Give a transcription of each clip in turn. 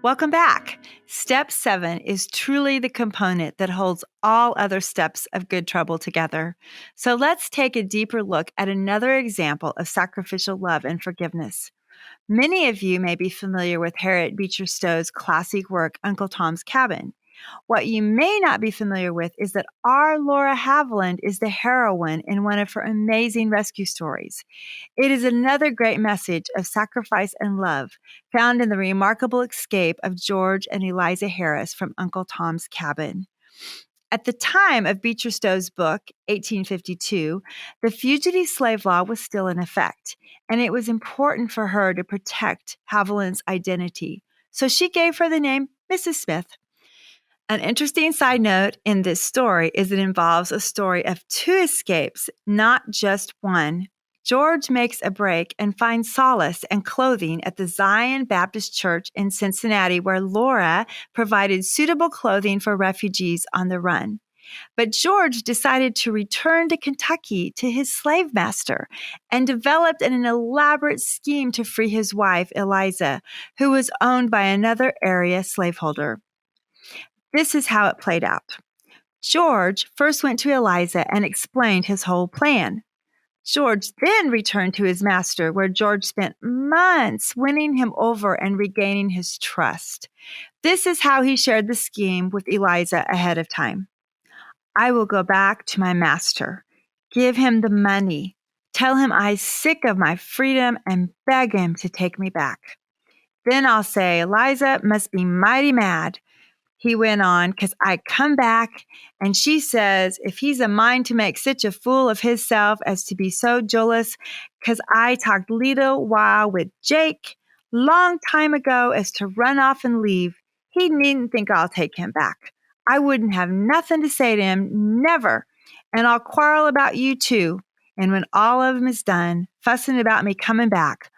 Welcome back. Step 7 is truly the component that holds all other steps of good trouble together. So let's take a deeper look at another example of sacrificial love and forgiveness. Many of you may be familiar with Harriet Beecher Stowe's classic work, Uncle Tom's Cabin. What you may not be familiar with is that our Laura Haviland is the heroine in one of her amazing rescue stories. It is another great message of sacrifice and love found in the remarkable escape of George and Eliza Harris from Uncle Tom's Cabin. At the time of Beecher Stowe's book, 1852, the fugitive slave law was still in effect, and it was important for her to protect Haviland's identity. So she gave her the name Mrs. Smith. An interesting side note in this story is it involves a story of 2 escapes, not just one. George makes a break and finds solace and clothing at the Zion Baptist Church in Cincinnati, where Laura provided suitable clothing for refugees on the run. But George decided to return to Kentucky to his slave master and developed an elaborate scheme to free his wife, Eliza, who was owned by another area slaveholder. This is how it played out. George first went to Eliza and explained his whole plan. George then returned to his master, where George spent months winning him over and regaining his trust. This is how he shared the scheme with Eliza ahead of time. I will go back to my master, give him the money, tell him I'm sick of my freedom, and beg him to take me back. Then I'll say, Eliza must be mighty mad. He went on, because I come back, and she says, if he's a mind to make such a fool of himself as to be so jealous, because I talked little while with Jake, long time ago, as to run off and leave, he needn't think I'll take him back. I wouldn't have nothing to say to him, never, and I'll quarrel about you too. And when all of them is done, fussing about me coming back,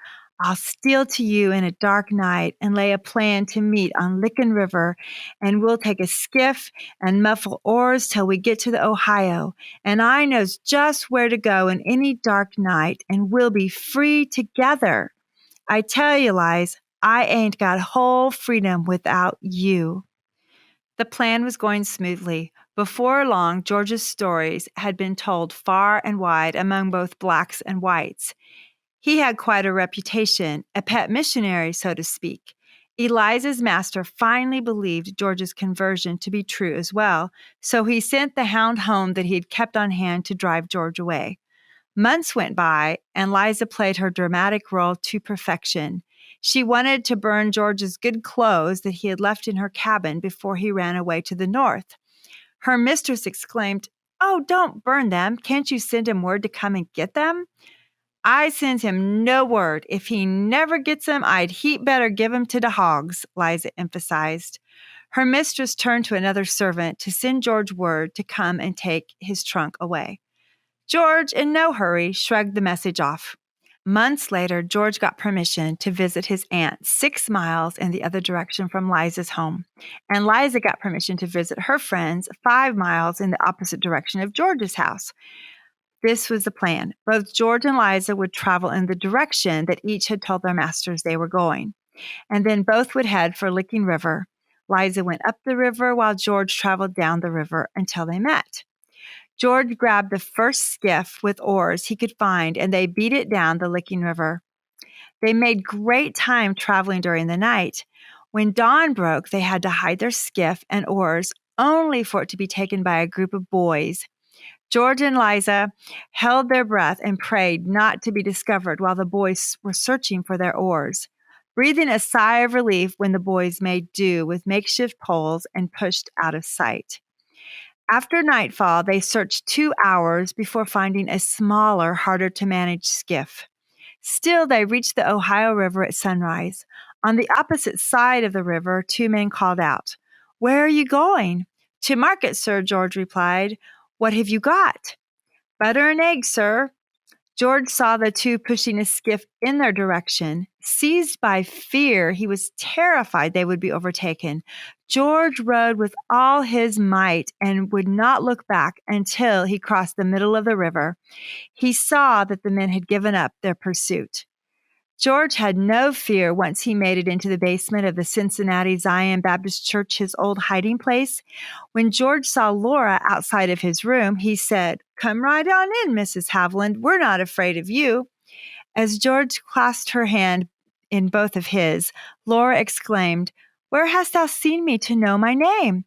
I'll steal to you in a dark night and lay a plan to meet on Lickin' River, and we'll take a skiff and muffle oars till we get to the Ohio, and I knows just where to go in any dark night, and we'll be free together. I tell you, Liz, I ain't got whole freedom without you. The plan was going smoothly. Before long, George's stories had been told far and wide among both blacks and whites. He had quite a reputation, a pet missionary, so to speak. Eliza's master finally believed George's conversion to be true as well, so he sent the hound home that he had kept on hand to drive George away. Months went by, and Liza played her dramatic role to perfection. She wanted to burn George's good clothes that he had left in her cabin before he ran away to the north. Her mistress exclaimed, "Oh, don't burn them. Can't you send him word to come and get them?" "I sends him no word. If he never gets 'em, I'd heap better give 'em to the hogs," Liza emphasized. Her mistress turned to another servant to send George word to come and take his trunk away. George, in no hurry, shrugged the message off. Months later, George got permission to visit his aunt 6 miles in the other direction from Liza's home, and Liza got permission to visit her friends 5 miles in the opposite direction of George's house. This was the plan. Both George and Liza would travel in the direction that each had told their masters they were going, and then both would head for Licking River. Liza went up the river while George traveled down the river until they met. George grabbed the first skiff with oars he could find, and they beat it down the Licking River. They made great time traveling during the night. When dawn broke, they had to hide their skiff and oars, only for it to be taken by a group of boys. George and Liza held their breath and prayed not to be discovered while the boys were searching for their oars, breathing a sigh of relief when the boys made do with makeshift poles and pushed out of sight. After nightfall, they searched 2 hours before finding a smaller, harder-to-manage skiff. Still, they reached the Ohio River at sunrise. On the opposite side of the river, 2 men called out, "Where are you going?" "To market, sir," George replied. "What have you got?" "Butter and eggs, sir." George saw the 2 pushing a skiff in their direction. Seized by fear, he was terrified they would be overtaken. George rowed with all his might and would not look back until he crossed the middle of the river. He saw that the men had given up their pursuit. George had no fear once he made it into the basement of the Cincinnati Zion Baptist Church, his old hiding place. When George saw Laura outside of his room, he said, "Come right on in, Mrs. Haviland. We're not afraid of you." As George clasped her hand in both of his, Laura exclaimed, "Where hast thou seen me to know my name?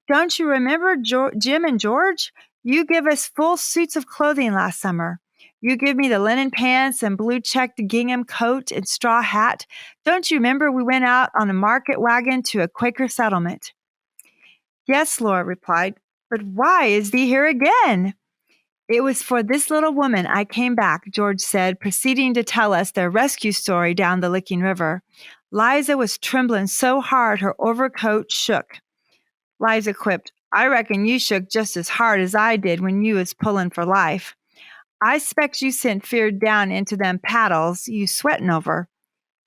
Don't you remember Jim and George? You give us full suits of clothing last summer. You give me the linen pants and blue checked gingham coat and straw hat. Don't you remember we went out on a market wagon to a Quaker settlement?" "Yes," Laura replied, "but why is thee here again?" "It was for this little woman I came back," George said, proceeding to tell us their rescue story down the Licking River. "Liza was trembling so hard her overcoat shook." Liza quipped, "I reckon you shook just as hard as I did when you was pulling for life. I s'pect you sent fear down into them paddles you sweating over."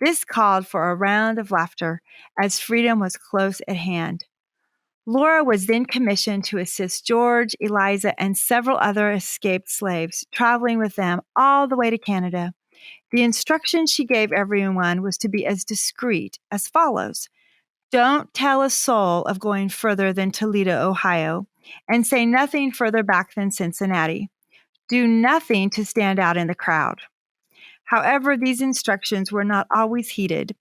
This called for a round of laughter, as freedom was close at hand. Laura was then commissioned to assist George, Eliza, and several other escaped slaves, traveling with them all the way to Canada. The instructions she gave everyone was to be as discreet as follows. Don't tell a soul of going further than Toledo, Ohio, and say nothing further back than Cincinnati. Do nothing to stand out in the crowd. However, these instructions were not always heeded.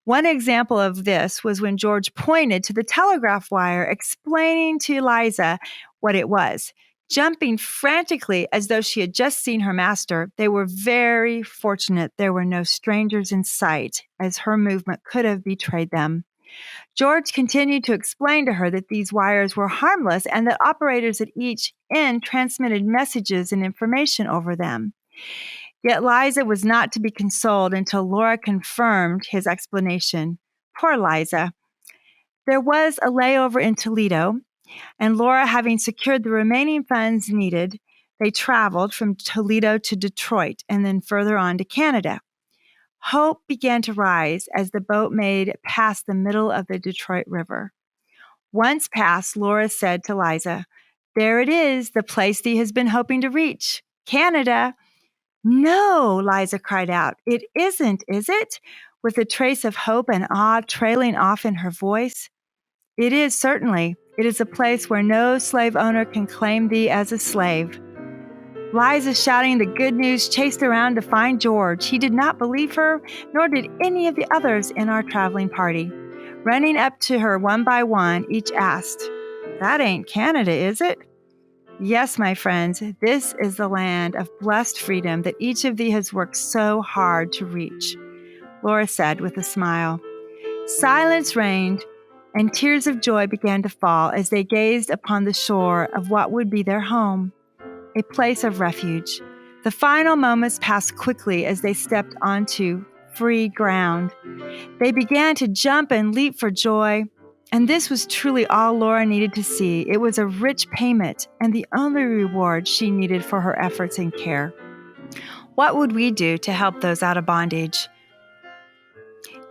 One example of this was when George pointed to the telegraph wire, explaining to Eliza what it was. Jumping frantically as though she had just seen her master, they were very fortunate there were no strangers in sight, as her movement could have betrayed them. George continued to explain to her that these wires were harmless and that operators at each end transmitted messages and information over them. Yet Liza was not to be consoled until Laura confirmed his explanation. Poor Liza. There was a layover in Toledo, and Laura, having secured the remaining funds needed, they traveled from Toledo to Detroit and then further on to Canada. Hope began to rise as the boat made it past the middle of the Detroit River. Once past, Laura said to Liza, "There it is, the place thee has been hoping to reach, Canada." "No," Liza cried out, "it isn't, is it?" with a trace of hope and awe trailing off in her voice. "It is, certainly. It is a place where no slave owner can claim thee as a slave." Liza, shouting the good news, chased around to find George. He did not believe her, nor did any of the others in our traveling party. Running up to her one by one, each asked, "That ain't Canada, is it?" "Yes, my friends, this is the land of blessed freedom that each of thee has worked so hard to reach," Laura said with a smile. Silence reigned, and tears of joy began to fall as they gazed upon the shore of what would be their home, a place of refuge. The final moments passed quickly as they stepped onto free ground. They began to jump and leap for joy, and this was truly all Laura needed to see. It was a rich payment and the only reward she needed for her efforts and care. What would we do to help those out of bondage?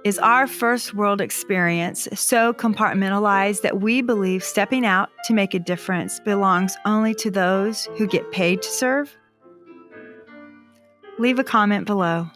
Is our first world experience so compartmentalized that we believe stepping out to make a difference belongs only to those who get paid to serve? Leave a comment below.